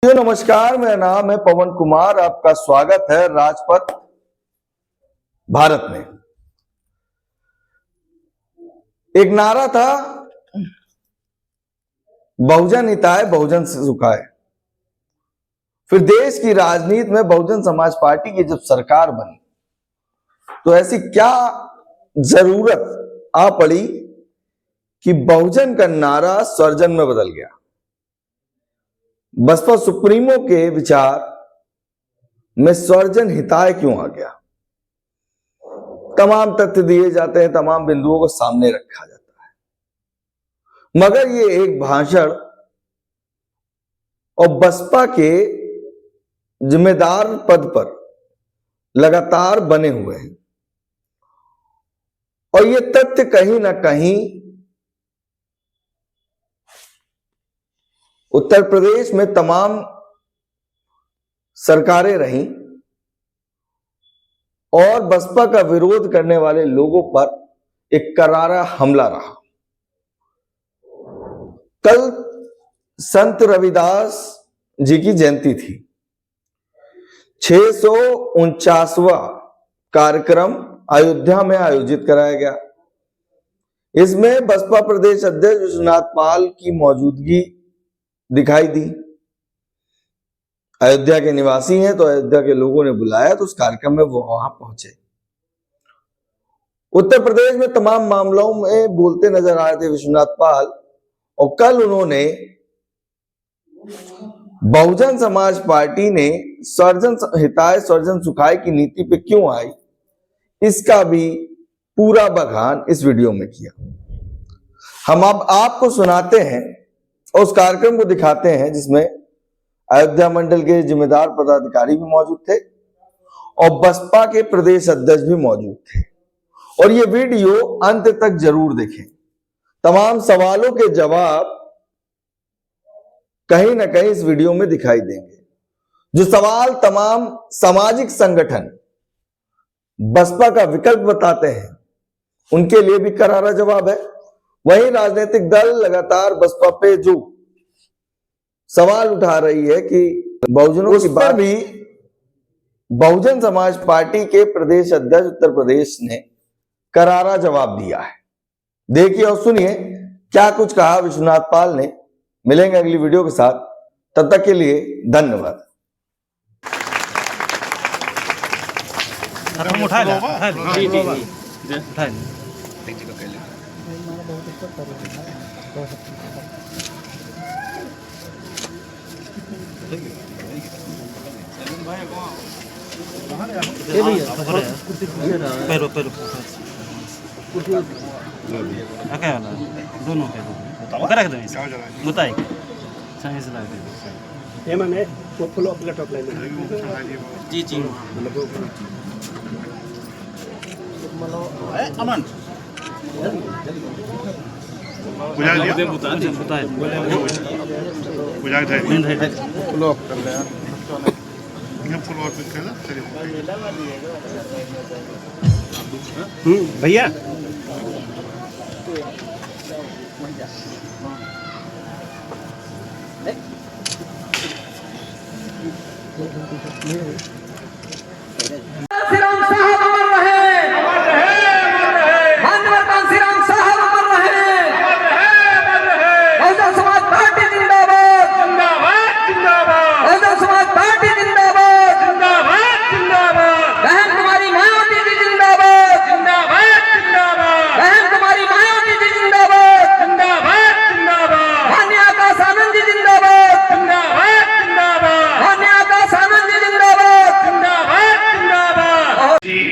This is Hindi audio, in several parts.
नमस्कार, मेरा नाम है पवन कुमार। आपका स्वागत है राजपथ भारत में। एक नारा था, बहुजन हिताय बहुजन सुखाय। फिर देश की राजनीति में बहुजन समाज पार्टी की जब सरकार बनी तो ऐसी क्या जरूरत आ पड़ी कि बहुजन का नारा स्वर्जन में बदल गया। बसपा सुप्रीमो के विचार में स्वर्जन हिताय क्यों आ गया? तमाम तथ्य दिए जाते हैं, तमाम बिंदुओं को सामने रखा जाता है, मगर ये एक भाषण और बसपा के जिम्मेदार पद पर लगातार बने हुए हैं और ये तथ्य कहीं ना कहीं उत्तर प्रदेश में तमाम सरकारें रहीं और बसपा का विरोध करने वाले लोगों पर एक करारा हमला रहा। कल संत रविदास जी की जयंती थी। 649वां कार्यक्रम अयोध्या में आयोजित कराया गया। इसमें बसपा प्रदेश अध्यक्ष विश्वनाथ पाल की मौजूदगी दिखाई दी। अयोध्या के निवासी हैं तो अयोध्या के लोगों ने बुलाया तो उस कार्यक्रम में वो वहां पहुंचे। उत्तर प्रदेश में तमाम मामलों में बोलते नजर आ रहे थे विश्वनाथ पाल, और कल उन्होंने बहुजन समाज पार्टी ने स्वर्जन हिताय स्वर्जन सुखाय की नीति पे क्यों आई, इसका भी पूरा बखान इस वीडियो में किया। हम अब आपको सुनाते हैं और उस कार्यक्रम को दिखाते हैं जिसमें अयोध्या मंडल के जिम्मेदार पदाधिकारी भी मौजूद थे और बसपा के प्रदेश अध्यक्ष भी मौजूद थे। और ये वीडियो अंत तक जरूर देखें। तमाम सवालों के जवाब कहीं ना कहीं इस वीडियो में दिखाई देंगे। जो सवाल तमाम सामाजिक संगठन बसपा का विकल्प बताते हैं उनके लिए भी करारा जवाब है। वहीं राजनीतिक दल लगातार बसपा पे जो सवाल उठा रही है कि बहुजनों की बात भी बहुजन समाज पार्टी के प्रदेश अध्यक्ष उत्तर प्रदेश ने करारा जवाब दिया है। देखिए और सुनिए क्या कुछ कहा विश्वनाथ पाल ने। मिलेंगे अगली वीडियो के साथ, तब तक के लिए धन्यवाद। दोनों रख दो बताए फुल ऑफ जी जी अमन भैया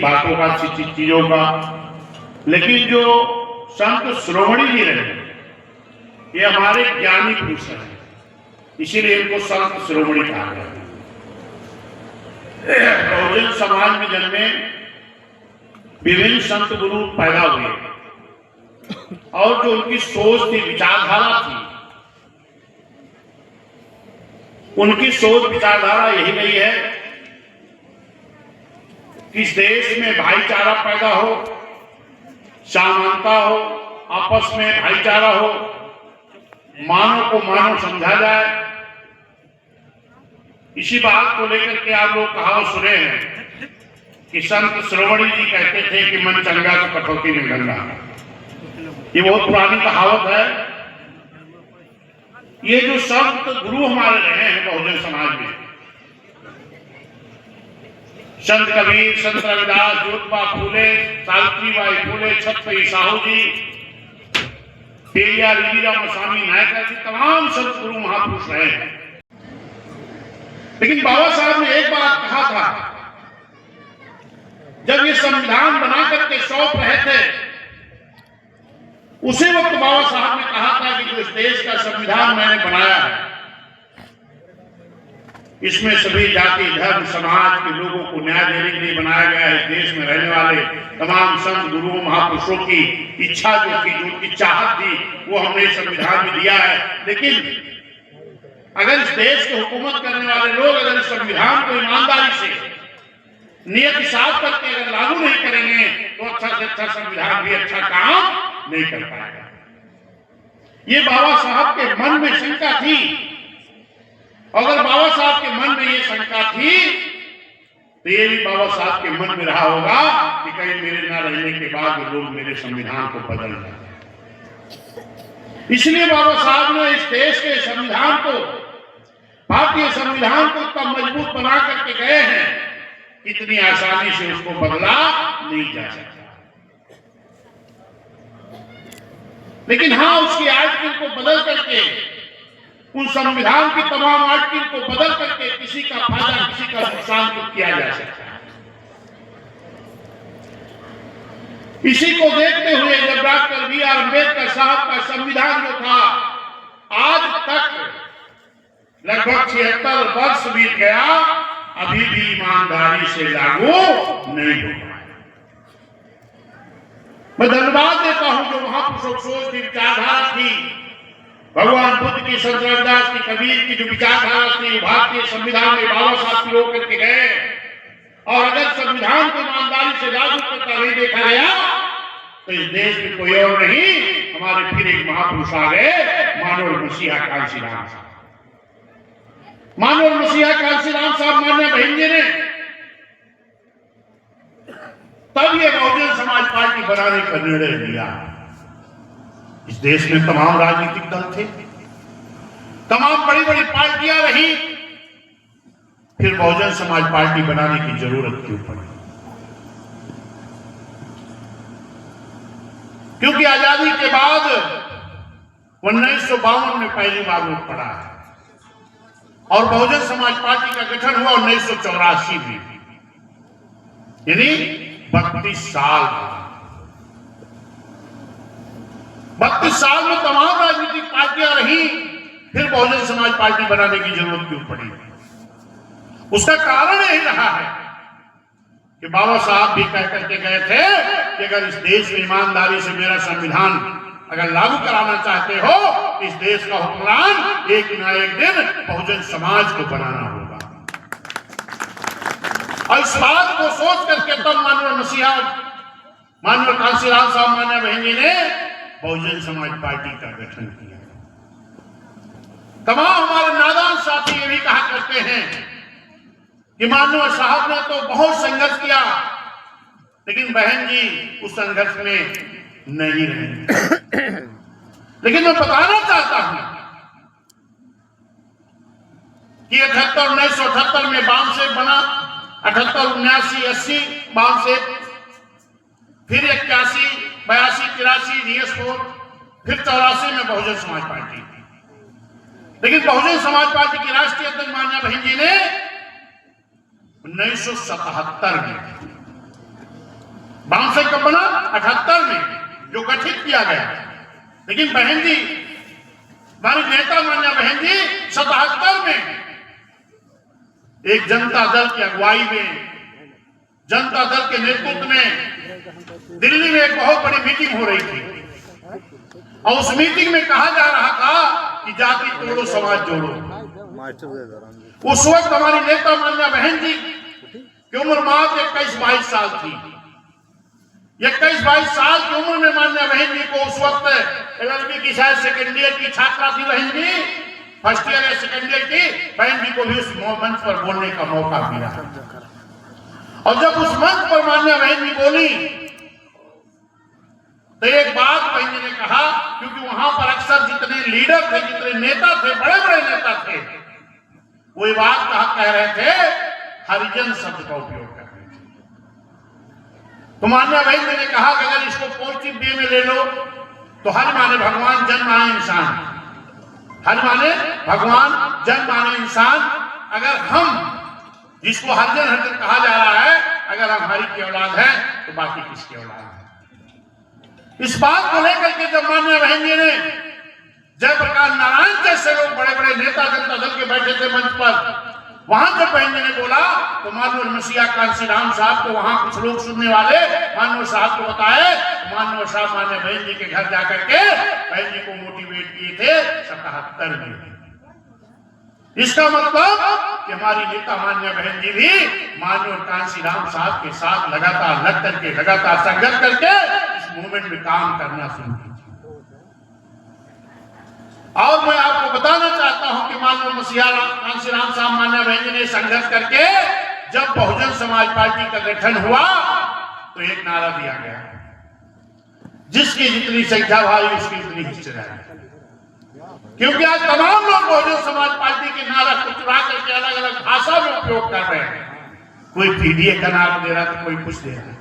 बातों का चीजों का, लेकिन जो संत शिरोमणि जी रहे ये हमारे ज्ञानी पुरुष हैं, इसीलिए इनको संत शिरोमणि कहा गया। बहुजन समाज में जन्मे विभिन्न संत गुरु पैदा हुए और जो उनकी सोच थी, विचारधारा थी, उनकी सोच विचारधारा यही रही है कि इस देश में भाईचारा पैदा हो, समानता हो, आपस में भाईचारा हो, मानव को मानव समझा जाए इसी बात को लेकर के आप लोग कहावत सुने हैं कि संत श्रोमणी जी कहते थे कि मन चंगा तो कटौती में गंगा। ये बहुत पुरानी कहावत है। ये जो संत गुरु हमारे रहे हैं बहुजन समाज में, संत कबीर, संत रविदास, ज्योतिबा फूले, सावित्रीबाई फूले, छत्रपति साहू जी, पेरियार लीलाराम स्वामी नायकर जी, तमाम संत गुरु महापुरुष रहे हैं। लेकिन बाबा साहब ने एक बात कहा था, जब ये संविधान बना करके सौंप रहे थे, उसी वक्त बाबा साहब ने कहा था कि जो इस देश का संविधान मैंने बनाया है, इसमें सभी जाति, धर्म, समाज के लोगों को न्याय देने के लिए बनाया गया है। इस देश में रहने वाले तमाम संत गुरुओं महापुरुषों की इच्छा जो थी, जो उनकी चाहत थी, वो हमने संविधान में दिया है। लेकिन अगर इस देश की हुकूमत करने वाले लोग अगर इस संविधान को ईमानदारी से, नियत साफ करके अगर लागू नहीं करेंगे तो अच्छा से अच्छा संविधान भी अच्छा काम नहीं कर पाएगा। ये बाबा साहब के मन में शंका थी। अगर बाबा साहब के मन में ये शंका थी तो ये भी बाबा साहब के मन में रहा होगा कि कहीं मेरे ना रहने के बाद लोग मेरे संविधान को बदल दें। इसलिए बाबा साहब ने इस देश के संविधान को, भारतीय संविधान को इतना मजबूत बना करके गए हैं, इतनी आसानी से उसको बदला नहीं जा सकता। लेकिन हाँ, उसकी आर्टिकल को बदल करके, उन संविधान की तमाम आर्टिकल को बदल करके किसी का फायदा, किसी का नुकसान तो किया जा सकता है। इसी को देखते हुए जब डॉक्टर बी.आर. अम्बेडकर साहब का संविधान जो था, आज तक लगभग 76 वर्ष बीत गया, अभी भी ईमानदारी से लागू नहीं हो पाया। मैं धन्यवाद देता हूं जो महापुरुषों की सोच थी, विचारधारा थी, भगवान बुद्ध की, संत रविदास की, कबीर की जो विचारधारा थी, भारतीय संविधान में बाबा साहब की रोक करके गए। और अगर संविधान को ईमानदारी से लागू करता नहीं देखा गया तो इस देश में कोई और नहीं, हमारे फिर एक महापुरुष आ गए, मानव मसीहा कांशीराम साहब। मानव मसीहा कांशीराम साहब, मान्य बहन जी ने तब ये बहुजन समाज पार्टी बनाने का निर्णय लिया। इस देश में तमाम राजनीतिक दल थे, तमाम बड़ी बड़ी पार्टियां रही, फिर बहुजन समाज पार्टी बनाने की जरूरत क्यों पड़ी? क्योंकि आजादी के बाद 1952 में पहली बार वोट पड़ा है और बहुजन समाज पार्टी का गठन हुआ 1984 में, यानी 32 साल। 32 साल में तमाम राजनीतिक पार्टियां रही, फिर बहुजन समाज पार्टी बनाने की जरूरत क्यों पड़ी? उसका कारण यही रहा है कि बाबा साहब भी कह करके गए थे कि अगर इस देश में ईमानदारी से मेरा संविधान अगर लागू कराना चाहते हो, इस देश का हुक्मरान एक न एक दिन बहुजन समाज को बनाना होगा। और इस बात को सोच करके तब मानव मसीहा, मानव कांशीराम साहब, मान्य बहन जी ने बहुजन समाज पार्टी का गठन किया। तमाम हमारे नादान साथी ये भी कहा करते हैं कि मानव साहब ने तो बहुत संघर्ष किया, लेकिन बहन जी उस संघर्ष में नहीं रहे। लेकिन मैं बताना चाहता हूं कि 1978 में बामसेफ बना, 78, 79, 80 बामसेफ, फिर 81, 82, 83 GS4, फिर 84 में बहुजन समाज पार्टी। लेकिन बहुजन समाज पार्टी की राष्ट्रीय अध्यक्ष मान्या बहन जी ने 1977 में, बामसेफ कब बना? 78 में जो गठित किया गया। लेकिन बहन जी, हमारी नेता मान्या बहन जी 77 में एक जनता दल की अगुवाई में, जनता दल के नेतृत्व में दिल्ली में एक बहुत बड़ी मीटिंग हो रही थी और उस मीटिंग में कहा जा रहा था कि जाति तोड़ो समाज जोड़ो। उस वक्त हमारी नेता मान्या बहन जी की उम्र मात्र 21-22 साल थी। 21-22 साल की उम्र में मान्या बहन जी को उस वक्त LLB की शायद सेकेंड ईयर की छात्रा थी बहन जी, फर्स्ट ईयर या सेकेंड ईयर की बहन जी को भी उस मंच पर बोलने का मौका मिला। और जब उस मंच पर मान्या बहन जी बोली तो एक बात बहन जी ने कहा, क्योंकि वहां पर अक्सर जितने लीडर थे, जितने नेता थे, बड़े बड़े नेता थे, वो ये बात कह रहे थे, हरिजन शब्द का उपयोग कर रहे थे। तो मान्या बहन जी ने कहा कि अगर इसको पॉजिटिव वे में ले लो तो हर माने भगवान, जन माने इंसान, हर माने भगवान, जन माने इंसान। अगर हम जिसको हरिजन हरिजन कहा जा रहा है, अगर हम हरि की औलाद है तो बाकी किसकी औलाद है? इस बात को लेकर के जब मान्या बहन जी ने जयप्रकाश नारायण जैसे लोग बड़े बड़े नेता जनता दल के बैठे थे मंच पर, वहां जब बहन जी ने बोला तो मानवर मसीहा कांसी राम साहब को वहां कुछ लोग सुनने वाले मानवर साहब को बताए, मानवर साहब मान्या बहन जी के घर जाकर के बहन जी को मोटिवेट किए थे 77 में। इसका मतलब कि हमारी नेता मान्या बहन जी भी मानवर कांसी राम साहब के साथ लगातार लग करके, लगातार संघर्ष करके इस मूवमेंट में काम करना शुरू किया। और मैं आपको बताना चाहता हूं कि मानव मसीहा कांसी राम साहब मान्या बहन जी ने संघर्ष करके जब बहुजन समाज पार्टी का गठन हुआ तो एक नारा दिया गया, जिसकी जितनी संख्या भारी उसकी उतनी हिस्सेदारी। क्योंकि आज तमाम लोग बहुजन समाज पार्टी के नारा को चुरा करके अलग अलग भाषा में उपयोग कर रहे हैं। कोई पीडीए का नारा दे रहा है, कोई कुछ दे रहा है,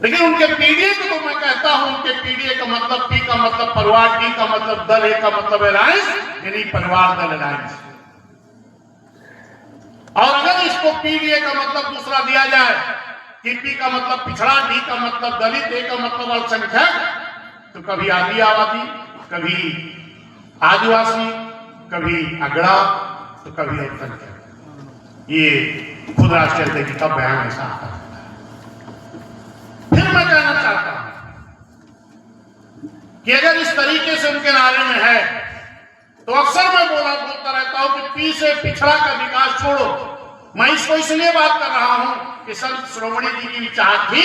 लेकिन उनके पीडीए को तो मैं कहता हूं, उनके पीडीए का मतलब पी का मतलब परिवार, टी का मतलब दल, ए का मतलब अलायंस, यानी परिवार दल अलायंस। और अगर इसको पीडीए का मतलब दूसरा दिया जाए कि पी का मतलब पिछड़ा, डी का मतलब दलित, ए का मतलब अल्पसंख्यक, तो कभी आदि आबादी, कभी आदिवासी, कभी अगड़ा, तो कभी अल्पसंख्यक। ये खुद राष्ट्रीय का बयान ऐसा आता है। फिर मैं कहना चाहता हूं कि अगर इस तरीके से उनके नारे में है तो अक्सर मैं बोलता रहता हूं कि पी से पिछड़ा का विकास छोड़ो। मैं इसको इसलिए बात कर रहा हूं कि संत शिरोमणि जी की चाहत थी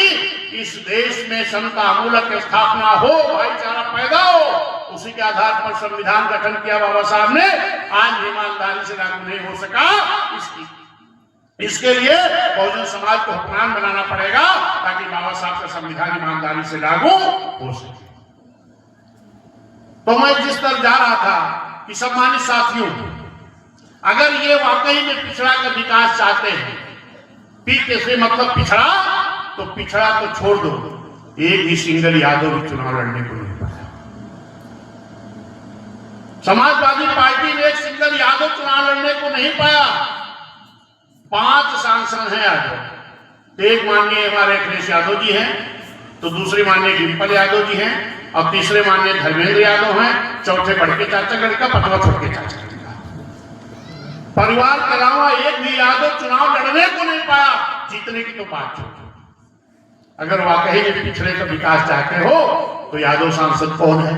इस देश में समतामूलक स्थापना हो, भाईचारा पैदा हो। उसी के आधार पर संविधान गठन किया बाबा साहब ने। आज ईमानदारी से लागू नहीं हो सका, इसके लिए बहुजन समाज को हुक्मरान बनाना पड़ेगा ताकि बाबा साहब का संविधान ईमानदारी से लागू हो सके। तो मैं जिस तरह जा रहा था कि सम्मानित साथियों, अगर ये वाकई में पिछड़ा का विकास चाहते हैं, पी के से मतलब पिछड़ा, तो पिछड़ा तो छोड़ दो, एक ही सिंगल यादव भी चुनाव लड़ने को नहीं पाया। समाजवादी पार्टी ने एक सिंगल यादव चुनाव लड़ने को नहीं पाया। 5 सांसद हैं यादव, एक माननीय हमारे अखिलेश यादव जी हैं, तो दूसरे माननीय डिम्पल यादव जी हैं, और तीसरे माननीय धर्मेंद्र यादव हैं, चौथे बड़के चाचा का, पांचवा छोटे चाचा का। परिवार के अलावा एक भी यादव चुनाव लड़ने को नहीं पाया। जीतने की तो बात छोड़ो, अगर वाकई में पिछड़े का विकास चाहते हो तो यादव सांसद कौन है,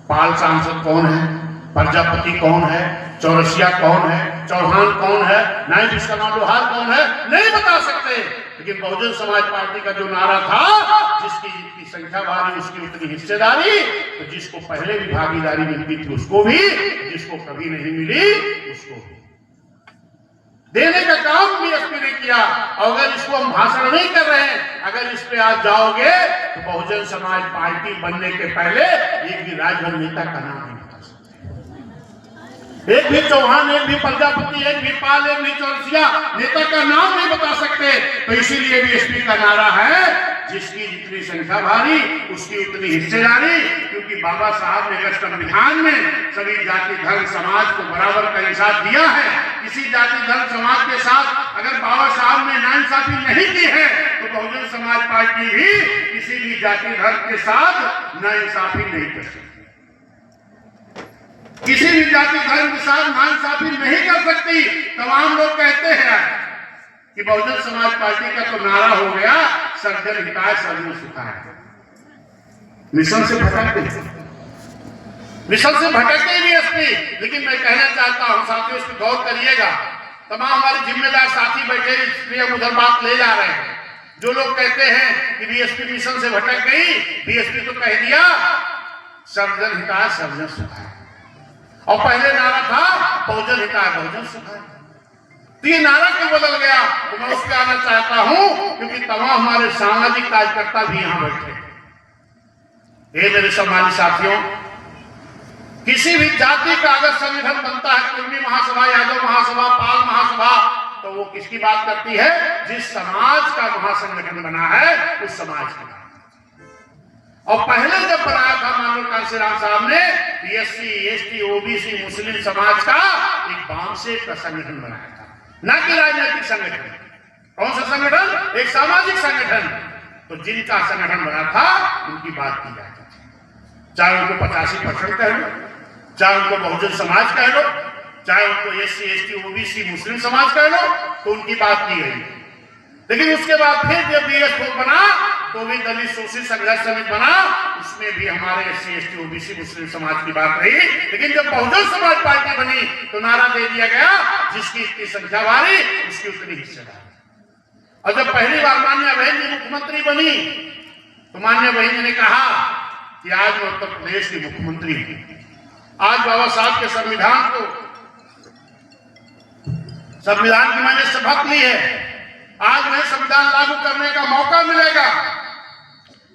पाल सांसद कौन है, प्रजापति कौन है, चौरसिया कौन है, चौहान कौन है, नायब इसका लोहार कौन है, नहीं बता सकते। लेकिन बहुजन समाज पार्टी का जो नारा था, जिसकी जितनी संख्या भारी उसकी उतनी हिस्सेदारी, तो जिसको पहले भी भागीदारी मिलती थी उसको भी, जिसको कभी नहीं मिली उसको भी देने का काम भी एसपी ने किया। और अगर इसको हम भाषण नहीं कर रहे हैं, अगर इस पे आज जाओगे तो बहुजन समाज पार्टी बनने के पहले एक भी राजभर नेता का नाम नहीं बता सकते, एक भी चौहान, एक भी प्रजापति, एक भी पाल, एक भी चौरसिया नेता का नाम नहीं बता सकते। तो इसीलिए भी एसपी का नारा है, जिसकी जितनी संख्या भारी उसकी उतनी हिस्सेदारी। क्योंकि बाबा साहब ने अगर संविधान में सभी जाति धर्म समाज को बराबर का इंसाफ दिया है, किसी जाति धर्म समाज के साथ अगर बाबा साहब ने नाइंसाफी नहीं की है, तो बहुजन समाज पार्टी भी किसी भी जाति धर्म के साथ नाइंसाफी नहीं कर सकती, किसी भी जाति धर्म के साथ नाइंसाफी नहीं कर सकती। तमाम लोग कहते हैं कि बहुजन समाज पार्टी का तो नारा हो गया सर्जन हिताय सर्जन सुखाय, मिशन से भटकते भी एसपी। लेकिन मैं कहना चाहता हूं साथियों, इस पर गौर करिएगा, तमाम हमारे जिम्मेदार साथी बैठे, इसलिए हम उधर बात ले जा रहे हैं। जो लोग कहते हैं कि बीएसपी मिशन से भटक गई, बीएसपी तो कह दिया सर्जन हिताय सर्जन सुखाय। और पहले नारा था बहुजन हिताय बहुजन सुखाय। तो ये नारा क्यों बदल गया, तो मैं उस पर आना चाहता हूं, क्योंकि तमाम हमारे सामाजिक कार्यकर्ता भी यहां बैठे। ये मेरे सम्मानित साथियों, किसी भी जाति का अगर संगठन बनता है, कुर्मी महासभा, यादव महासभा, पाल महासभा, तो वो किसकी बात करती है, जिस समाज का महासंगठन बना है उस समाज की। और पहले जब बनाया था माननीय कांशीराम साहब ने, एससी, एसटी, ओबीसी, मुस्लिम समाज का एक वामसेक का संगठन बनाया था, न कि राजनीतिक संगठन। कौन सा संगठन, एक सामाजिक संगठन। तो जिनका संगठन बना था उनकी बात की जाती थी, चाहे उनको 85% कह लो, चाहे उनको बहुजन समाज कह लो, चाहे उनको एससी, एसटी, ओबीसी, मुस्लिम समाज कह लो, तो उनकी बात की गई। लेकिन उसके बाद फिर जब बीएस4 बना, तो भी दलित शोषित संघर्ष समिति बना, उसमें भी हमारे एससी, एसटी, ओबीसी, मुस्लिम समाज की बात रही। लेकिन जब बहुजन समाज पार्टी बनी तो नारा दे दिया गया, जिसकी इतनी संख्या भारी उसकी उतनी हिस्सेदारी। और जब पहली बार माननीय बहन जी मुख्यमंत्री बनी, तो माननीय बहन जी ने कहा कि आज मैं उत्तर प्रदेश की मुख्यमंत्री हूं। आज बाबा साहब के संविधान की मैंने शपथ ली है, आज मैं संविधान लागू करने का मौका मिलेगा।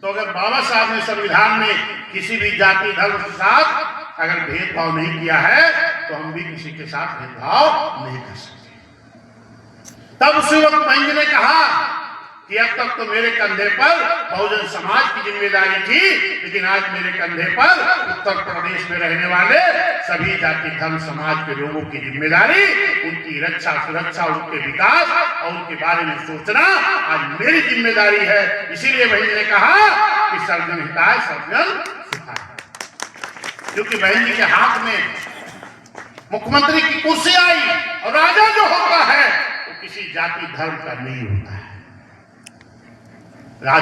तो अगर बाबा साहब ने संविधान में किसी भी जाति धर्म के साथ अगर भेदभाव नहीं किया है, तो हम भी किसी के साथ भेदभाव नहीं कर सकते। तब उसी वक्त बहन जी ने कहा कि अब तक तो मेरे कंधे पर बहुजन समाज की जिम्मेदारी थी, लेकिन आज मेरे कंधे पर उत्तर प्रदेश में रहने वाले सभी जाति धर्म समाज के लोगों की जिम्मेदारी, उनकी रक्षा सुरक्षा, उनके विकास और उनके बारे में सोचना आज मेरी जिम्मेदारी है। इसीलिए बहन जी ने कहा कि सर्वजन हिताय सर्वजन सुखाय। क्योंकि बहन जी के हाथ में मुख्यमंत्री की कुर्सी आई, और राजा जो होता है वो किसी जाति धर्म का नहीं होता है।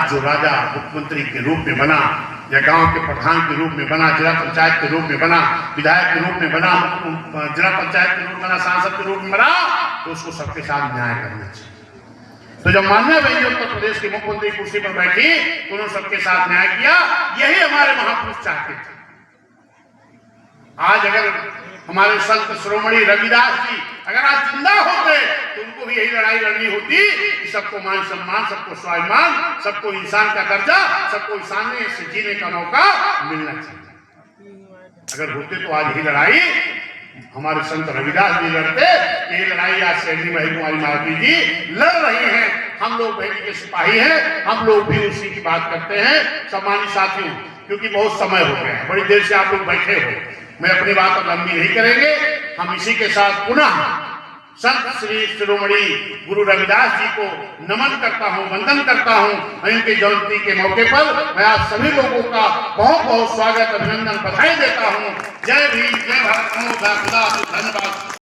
जो राजा मुख्यमंत्री के रूप में बना, या गांव के प्रधान के रूप में बना, जिला पंचायत के रूप में बना, विधायक के रूप में बना, जिला पंचायत के रूप में बना, सांसद के रूप में बना, तो उसको सबके साथ न्याय करना चाहिए। तो जब माननीय बहन जी उत्तर प्रदेश की मुख्यमंत्री कुर्सी पर बैठी, तो उन्होंने सबके साथ न्याय किया। यही हमारे महापुरुष चाहते थे। आज अगर हमारे संत शिरोमणि रविदास जी अगर आज जिंदा होते, तो उनको भी यही लड़ाई लड़नी होती कि सबको मान सम्मान, सबको स्वाभिमान, सबको इंसान का दर्जा, सबको इंसान से जीने का मौका मिलना चाहिए। अगर होते तो आज यही लड़ाई हमारे संत रविदास जी लड़ते। यही लड़ाई आज शैली भाई कुमारी मालती जी लड़ रही हैं। हम लोग बहन जी के सिपाही हैं, हम लोग भी उसी की बात करते हैं। सम्मानित साथियों, क्योंकि बहुत समय हो गया है, बड़ी देर से आप लोग बैठे हो, मैं अपनी बात अब लंबी नहीं करेंगे। हम इसी के साथ पुनः संत श्री शिरोमणि गुरु रविदास जी को नमन करता हूं, वंदन करता हूं। इनकी जयंती के मौके पर मैं आप सभी लोगों का बहुत बहुत स्वागत, अभिनंदन, बधाई देता हूं। जय भीम, जय भारत, धन्यवाद।